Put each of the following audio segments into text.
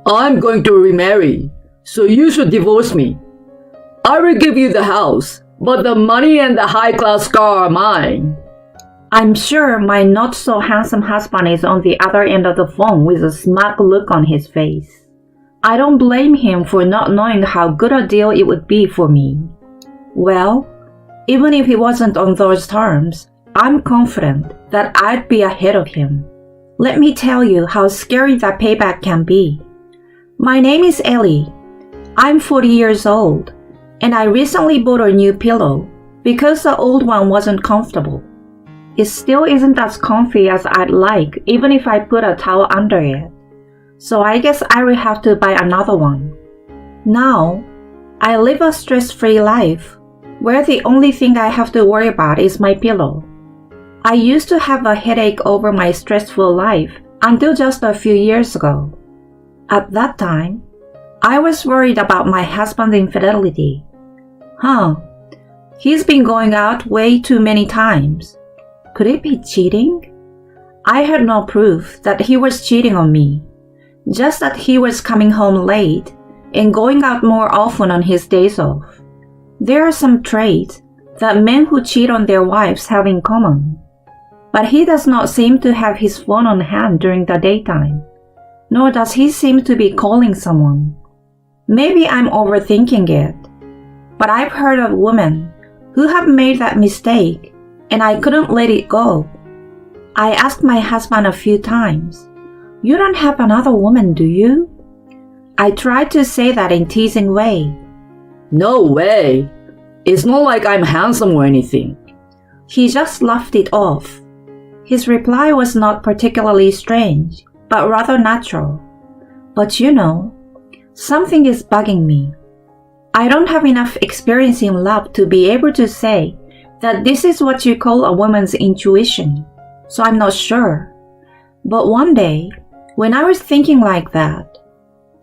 I'm going to remarry, so you should divorce me. I will give you the house, but the money and the high-class car are mine. I'm sure my not-so-handsome husband is on the other end of the phone with a smug look on his face. I don't blame him for not knowing how good a deal it would be for me. Well, even if he wasn't on those terms, I'm confident that I'd be ahead of him. Let me tell you how scary that payback can be. My name is Ellie. I'm 40 years old, and I recently bought a new pillow because the old one wasn't comfortable. It still isn't as comfy as I'd like, even if I put a towel under it. So I guess I will have to buy another one. Now, I live a stress-free life, where the only thing I have to worry about is my pillow. I used to have a headache over my stressful life until just a few years ago. At that time, I was worried about my husband's infidelity. He's been going out way too many times. Could it be cheating? I had no proof that he was cheating on me, just that he was coming home late and going out more often on his days off. There are some traits that men who cheat on their wives have in common, but he does not seem to have his phone on hand during the daytime, nor does he seem to be calling someone. Maybe I'm overthinking it, but I've heard of women who have made that mistake and I couldn't let it go. I asked my husband a few times, "You don't have another woman, do you?" I tried to say that in a teasing way. No way. It's not like I'm handsome or anything. He just laughed it off. His reply was not particularly strange, but rather natural. But you know, something is bugging me. I don't have enough experience in love to be able to say that this is what you call a woman's intuition, so I'm not sure. But one day, when I was thinking like that,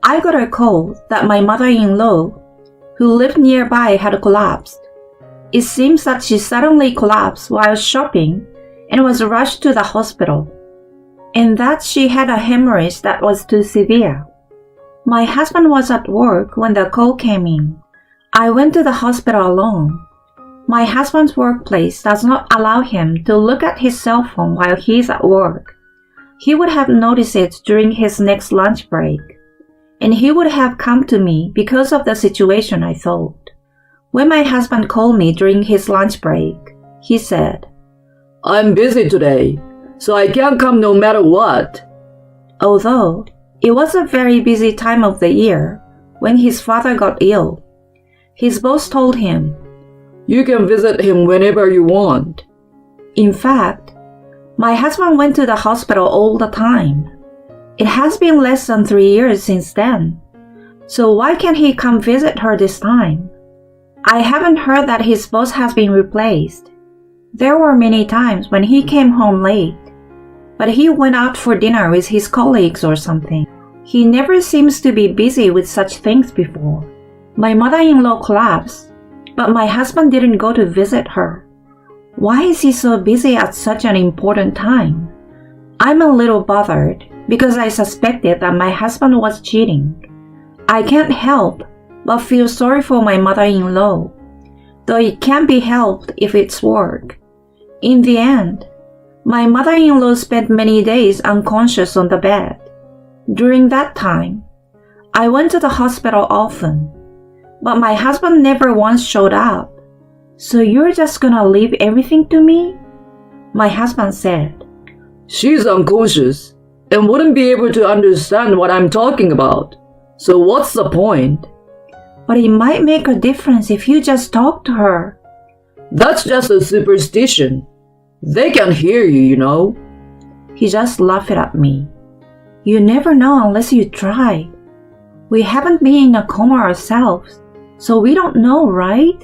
I got a call that my mother-in-law, who lived nearby, had collapsed. It seems that she suddenly collapsed while shopping and was rushed to the hospital, and that she had a hemorrhage that was too severe. My husband was at work when the call came in. I went to the hospital alone. My husband's workplace does not allow him to look at his cell phone while he's at work. He would have noticed it during his next lunch break, and he would have come to me because of the situation, I thought. When my husband called me during his lunch break, he said, "I'm busy today, so I can't come no matter what." Although it was a very busy time of the year when his father got ill, his boss told him, "You can visit him whenever you want." In fact, my husband went to the hospital all the time. It has been less than 3 years since then, so why can't he come visit her this time? I haven't heard that his boss has been replaced. There were many times when he came home late, but he went out for dinner with his colleagues or something. He never seems to be busy with such things before. My mother-in-law collapsed, but my husband didn't go to visit her. Why is he so busy at such an important time? I'm a little bothered because I suspected that my husband was cheating. I can't help but feel sorry for my mother-in-law, though it can't be helped if it's work. In the end, my mother-in-law spent many days unconscious on the bed. During that time, I went to the hospital often, but my husband never once showed up. "So you're just gonna leave everything to me?" My husband said. "She's unconscious and wouldn't be able to understand what I'm talking about. So what's the point?" "But it might make a difference if you just talk to her." "That's just a superstition. They can hear you, you know." He just laughed at me. "You never know unless you try. We haven't been in a coma ourselves, so we don't know, right?"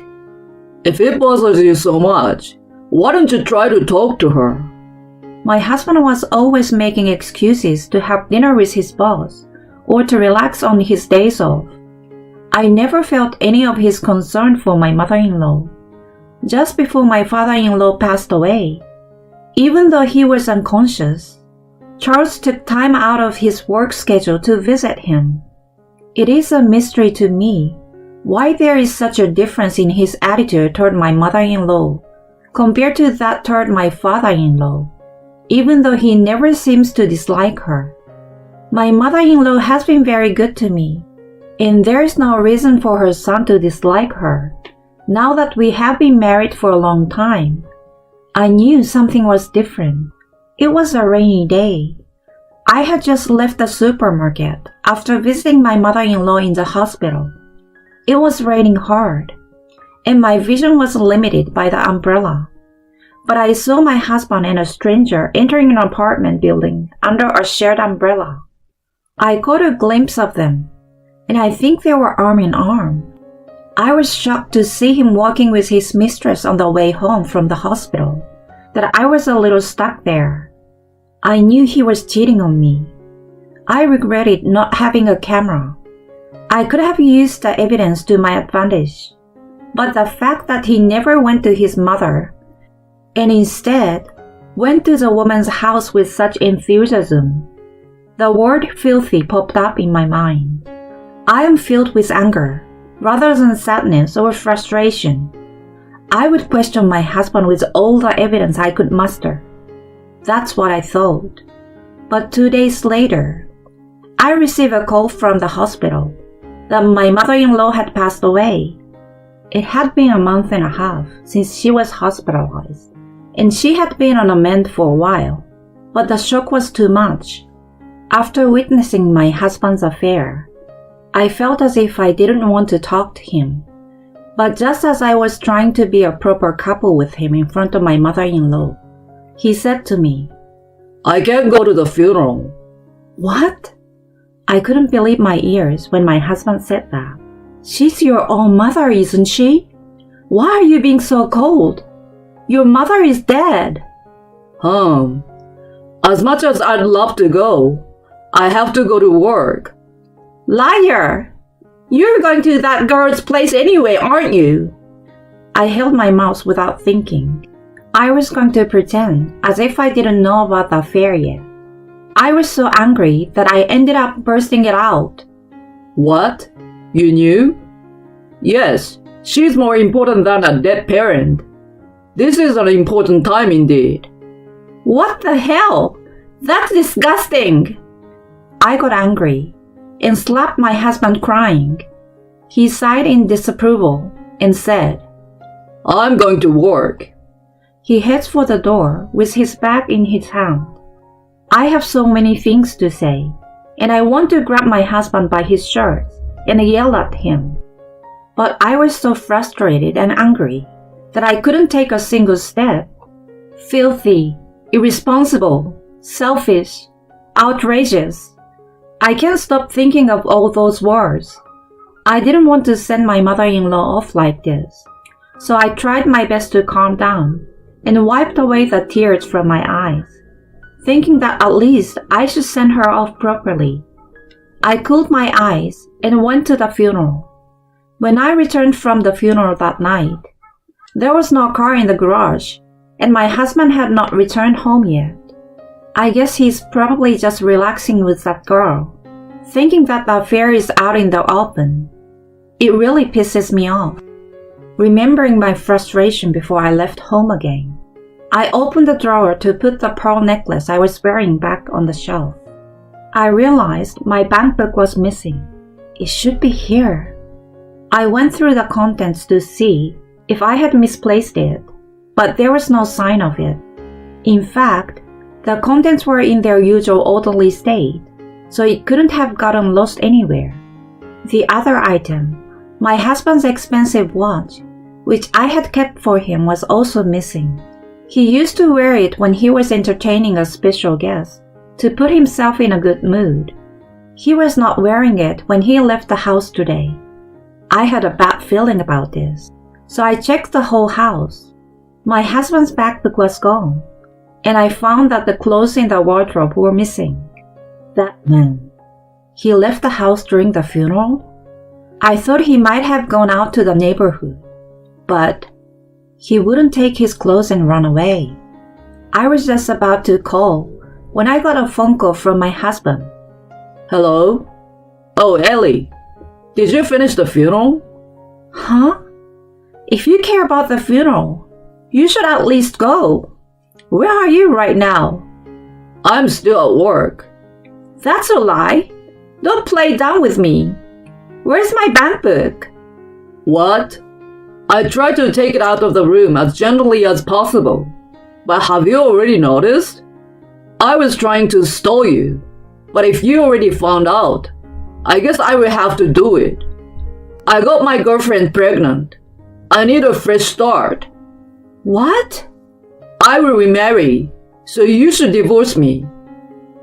"If it bothers you so much, why don't you try to talk to her?" My husband was always making excuses to have dinner with his boss or to relax on his days off. I never felt any of his concern for my mother-in-law. Just before my father-in-law passed away, even though he was unconscious, Charles took time out of his work schedule to visit him. It is a mystery to me why there is such a difference in his attitude toward my mother-in-law compared to that toward my father-in-law, even though he never seems to dislike her. My mother-in-law has been very good to me, and there is no reason for her son to dislike her. Now that we have been married for a long time, I knew something was different. It was a rainy day. I had just left the supermarket after visiting my mother-in-law in the hospital. It was raining hard, and my vision was limited by the umbrella. But I saw my husband and a stranger entering an apartment building under a shared umbrella. I caught a glimpse of them, and I think they were arm in arm. I was shocked to see him walking with his mistress on the way home from the hospital, that I was a little stuck there. I knew he was cheating on me. I regretted not having a camera. I could have used the evidence to my advantage, but the fact that he never went to his mother and instead went to the woman's house with such enthusiasm, the word filthy popped up in my mind. I am filled with anger, rather than sadness or frustration. I would question my husband with all the evidence I could muster. That's what I thought. But 2 days later, I received a call from the hospital that my mother-in-law had passed away. It had been a month and a half since she was hospitalized, and she had been on a mend for a while, but the shock was too much. After witnessing my husband's affair, I felt as if I didn't want to talk to him. But just as I was trying to be a proper couple with him in front of my mother-in-law, he said to me, I can't go to the funeral. What? I couldn't believe my ears when my husband said that. She's your own mother, isn't she? Why are you being so cold? Your mother is dead. As much as I'd love to go, I have to go to work. Liar! You're going to that girl's place anyway, aren't you? I held my mouth without thinking. I was going to pretend as if I didn't know about the affair yet. I was so angry that I ended up bursting it out. What? You knew? Yes, she's more important than a dead parent. This is an important time indeed. What the hell? That's disgusting! I got angry and slapped my husband, crying. He sighed in disapproval and said, I'm going to work. He heads for the door with his bag in his hand. I have so many things to say, and I want to grab my husband by his shirt and yell at him. But I was so frustrated and angry that I couldn't take a single step. Filthy, irresponsible, selfish, outrageous. I can't stop thinking of all those words. I didn't want to send my mother-in-law off like this, so I tried my best to calm down and wiped away the tears from my eyes, thinking that at least I should send her off properly. I cooled my eyes and went to the funeral. When I returned from the funeral that night, there was no car in the garage, and my husband had not returned home yet. I guess he's probably just relaxing with that girl, thinking that the affair is out in the open. It really pisses me off. Remembering my frustration before I left home again, I opened the drawer to put the pearl necklace I was wearing back on the shelf. I realized my bank book was missing. It should be here. I went through the contents to see if I had misplaced it, but there was no sign of it. In fact, the contents were in their usual orderly state, so it couldn't have gotten lost anywhere. The other item, my husband's expensive watch, which I had kept for him, was also missing. He used to wear it when he was entertaining a special guest, to put himself in a good mood. He was not wearing it when he left the house today. I had a bad feeling about this, so I checked the whole house. My husband's backbook was gone, and I found that the clothes in the wardrobe were missing. That man, he left the house during the funeral? I thought he might have gone out to the neighborhood, but he wouldn't take his clothes and run away. I was just about to call when I got a phone call from my husband. Hello? Oh, Ellie, Did you finish the funeral? Huh? If you care about the funeral, you should at least go. Where are you right now? I'm still at work. That's a lie. Don't play dumb with me. Where's my bank book? What? I tried to take it out of the room as gently as possible. But have you already noticed? I was trying to stall you. But if you already found out, I guess I will have to do it. I got my girlfriend pregnant. I need a fresh start. What? I will remarry, so you should divorce me.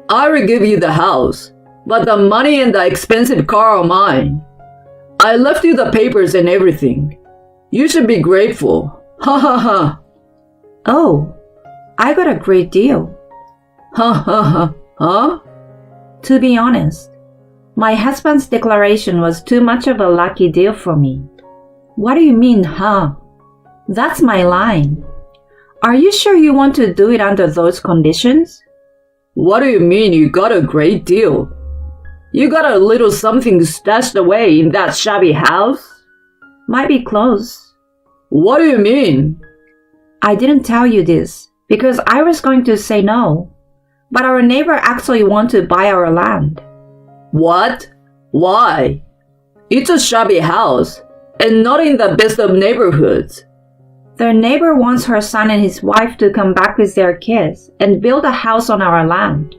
I will give you the house, but the money and the expensive car are mine. I left you the papers and everything. You should be grateful. Ha ha ha. Oh, I got a great deal. Ha ha ha. Huh? To be honest, my husband's declaration was too much of a lucky deal for me. What do you mean, huh? That's my line. Are you sure you want to do it under those conditions? What do you mean you got a great deal? You got a little something stashed away in that shabby house? Might be close. What do you mean? I didn't tell you this because I was going to say no. But our neighbor actually wants to buy our land. What? Why? It's a shabby house, and not in the best of neighborhoods. Their neighbor wants her son and his wife to come back with their kids and build a house on our land.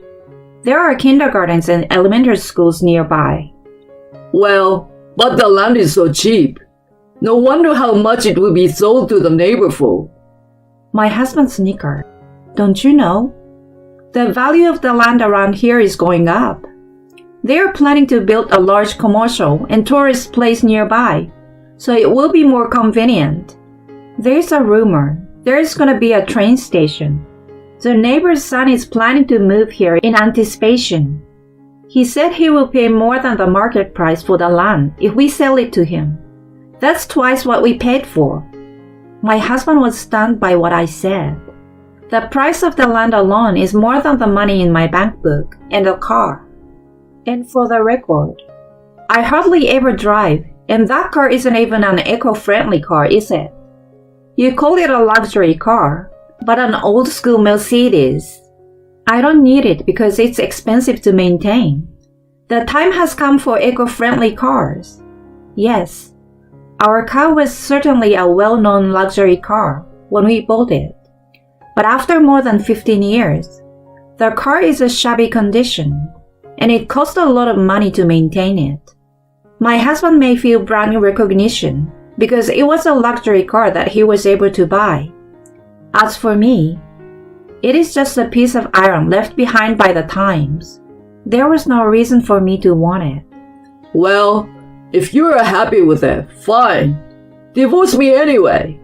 There are kindergartens and elementary schools nearby. Well, but the land is so cheap. No wonder how much it will be sold to the neighbor for. My husband snickered. Don't you know? The value of the land around here is going up. They are planning to build a large commercial and tourist place nearby, so it will be more convenient. There's a rumor there's going to be a train station. The neighbor's son is planning to move here in anticipation. He said he will pay more than the market price for the land if we sell it to him. That's twice what we paid for. My husband was stunned by what I said. The price of the land alone is more than the money in my bank book and the car. And for the record, I hardly ever drive, and that car isn't even an eco-friendly car, is it? You call it a luxury car, but an old-school Mercedes. I don't need it because it's expensive to maintain. The time has come for eco-friendly cars. Yes, our car was certainly a well-known luxury car when we bought it. But after more than 15 years, the car is a shabby condition, and it costs a lot of money to maintain it. My husband may feel brand recognition because it was a luxury car that he was able to buy. As for me, it is just a piece of iron left behind by the times. There was no reason for me to want it. Well, if you are happy with it, fine. Divorce me anyway.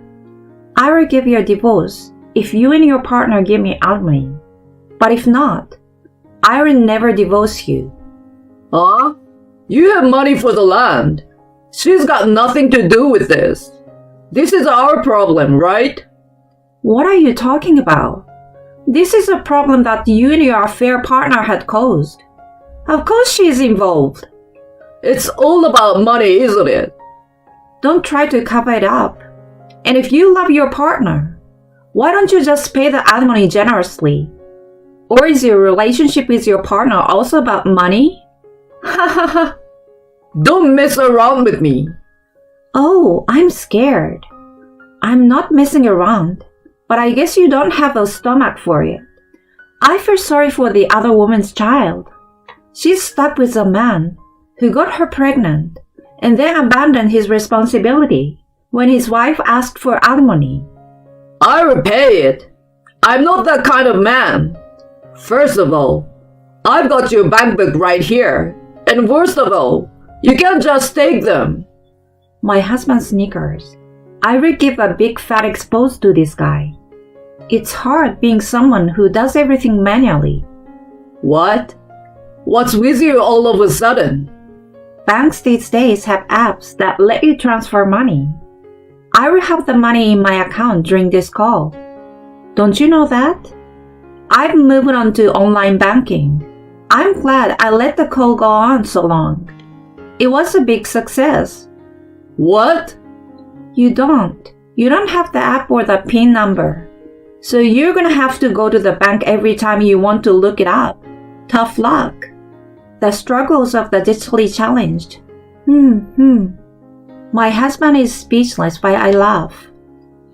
I will give you a divorce if you and your partner give me alimony. But if not, I will never divorce you. Huh? You have money for the land. She's got nothing to do with this. This is our problem, right? What are you talking about? This is a problem that you and your affair partner had caused. Of course she is involved. It's all about money, isn't it? Don't try to cover it up. And if you love your partner, why don't you just pay the alimony generously? Or is your relationship with your partner also about money? Ha ha ha. Don't mess around with me. Oh, I'm scared. I'm not messing around, but I guess you don't have a stomach for it. I feel sorry for the other woman's child. She's stuck with a man who got her pregnant and then abandoned his responsibility when his wife asked for alimony. I will pay it. I'm not that kind of man. First of all, I've got your bank book right here. And worst of all, you can't just take them. My husband snickers. I will give a big fat expose to this guy. It's hard being someone who does everything manually. What? What's with you all of a sudden? Banks these days have apps that let you transfer money. I will have the money in my account during this call. Don't you know that? I've moved on to online banking. I'm glad I let the call go on so long. It was a big success. What? You don't have the app or the PIN number. So you're gonna have to go to the bank every time you want to look it up. Tough luck. The struggles of the digitally challenged. My husband is speechless, but I laugh.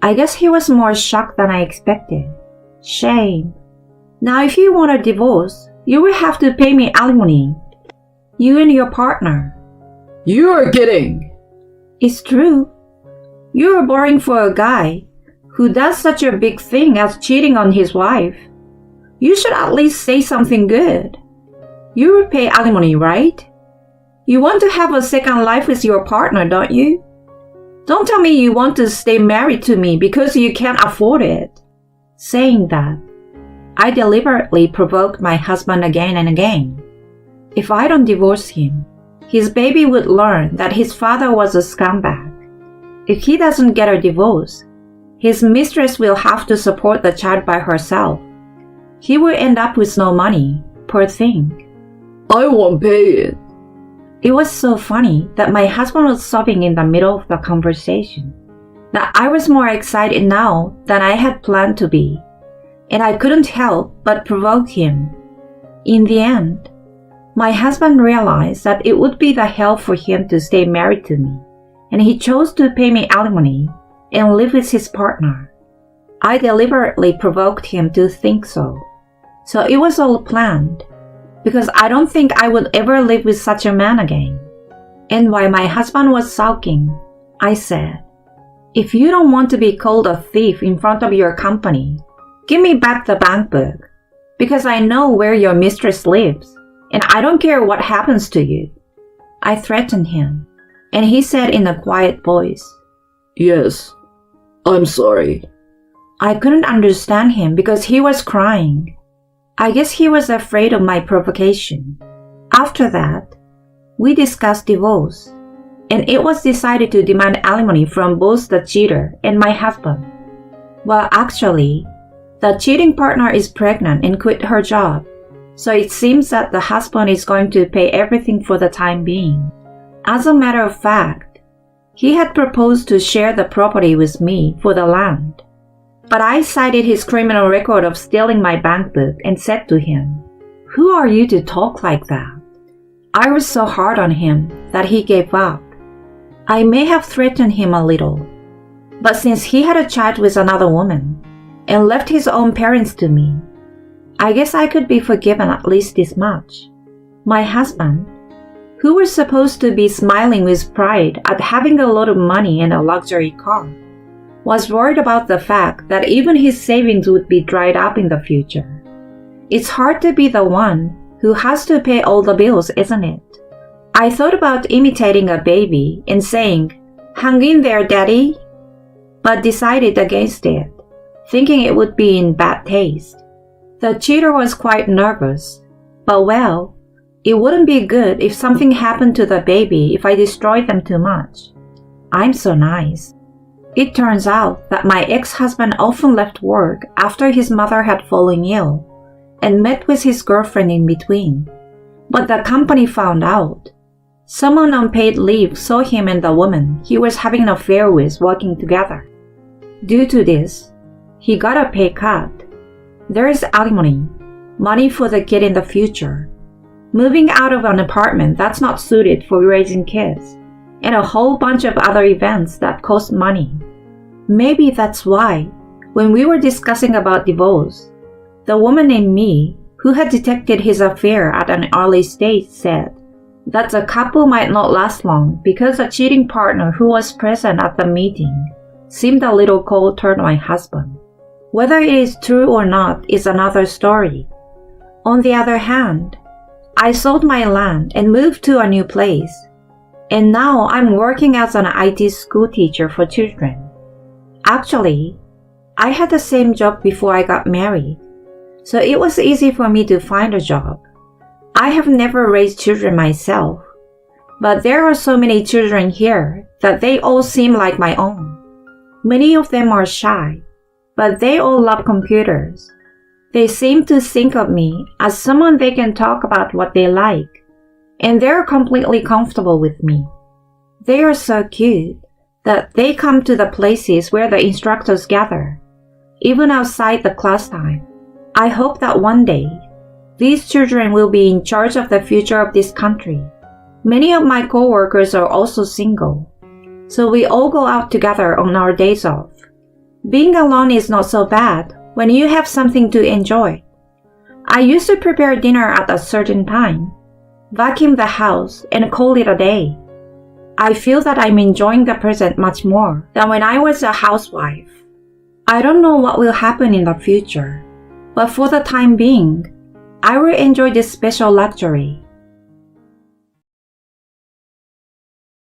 I guess he was more shocked than I expected. Shame. Now if you want a divorce, you will have to pay me alimony. You and your partner. You are kidding. It's true. You're boring for a guy who does such a big thing as cheating on his wife. You should at least say something good. You will pay alimony, right? You want to have a second life with your partner, don't you? Don't tell me you want to stay married to me because you can't afford it. Saying that, I deliberately provoked my husband again and again. If I don't divorce him, his baby would learn that his father was a scumbag. If he doesn't get a divorce, his mistress will have to support the child by herself. He will end up with no money, poor thing. I won't pay it. It was so funny that my husband was sobbing in the middle of the conversation, that I was more excited now than I had planned to be, and I couldn't help but provoke him. In the end, my husband realized that it would be the hell for him to stay married to me, and he chose to pay me alimony and live with his partner. I deliberately provoked him to think so. So it was all planned, because I don't think I would ever live with such a man again. And while my husband was sulking, I said, "If you don't want to be called a thief in front of your company, give me back the bank book, because I know where your mistress lives, and I don't care what happens to you." I threatened him, and he said in a quiet voice, "Yes, I'm sorry." I couldn't understand him because he was crying. I guess he was afraid of my provocation. After that, we discussed divorce, and it was decided to demand alimony from both the cheater and my husband. Well, actually, the cheating partner is pregnant and quit her job, so it seems that the husband is going to pay everything for the time being. As a matter of fact, he had proposed to share the property with me for the land. But I cited his criminal record of stealing my bank book and said to him, "Who are you to talk like that?" I was so hard on him that he gave up. I may have threatened him a little, but since he had a child with another woman and left his own parents to me, I guess I could be forgiven at least this much. My husband, who was supposed to be smiling with pride at having a lot of money and a luxury car, was worried about the fact that even his savings would be dried up in the future. It's hard to be the one who has to pay all the bills, isn't it? I thought about imitating a baby and saying, "Hang in there, Daddy," but decided against it, thinking it would be in bad taste. The cheater was quite nervous, but well, it wouldn't be good if something happened to the baby if I destroyed them too much. I'm so nice. It turns out that my ex-husband often left work after his mother had fallen ill and met with his girlfriend in between. But the company found out. Someone on paid leave saw him and the woman he was having an affair with working together. Due to this, he got a pay cut. There is alimony, money for the kid in the future, moving out of an apartment that's not suited for raising kids, and a whole bunch of other events that cost money. Maybe that's why, when we were discussing about divorce, the woman named me, who had detected his affair at an early stage, said that the couple might not last long because a cheating partner who was present at the meeting seemed a little cold toward my husband. Whether it is true or not is another story. On the other hand, I sold my land and moved to a new place, and now I'm working as an IT school teacher for children. Actually, I had the same job before I got married, so it was easy for me to find a job. I have never raised children myself, but there are so many children here that they all seem like my own. Many of them are shy, but they all love computers. They seem to think of me as someone they can talk about what they like, and they're completely comfortable with me. They are so cute that they come to the places where the instructors gather, even outside the class time. I hope that one day, these children will be in charge of the future of this country. Many of my coworkers are also single, so we all go out together on our days off. Being alone is not so bad when you have something to enjoy. I used to prepare dinner at a certain time, vacuum the house, and call it a day. I feel that I'm enjoying the present much more than when I was a housewife. I don't know what will happen in the future, but for the time being, I will enjoy this special luxury.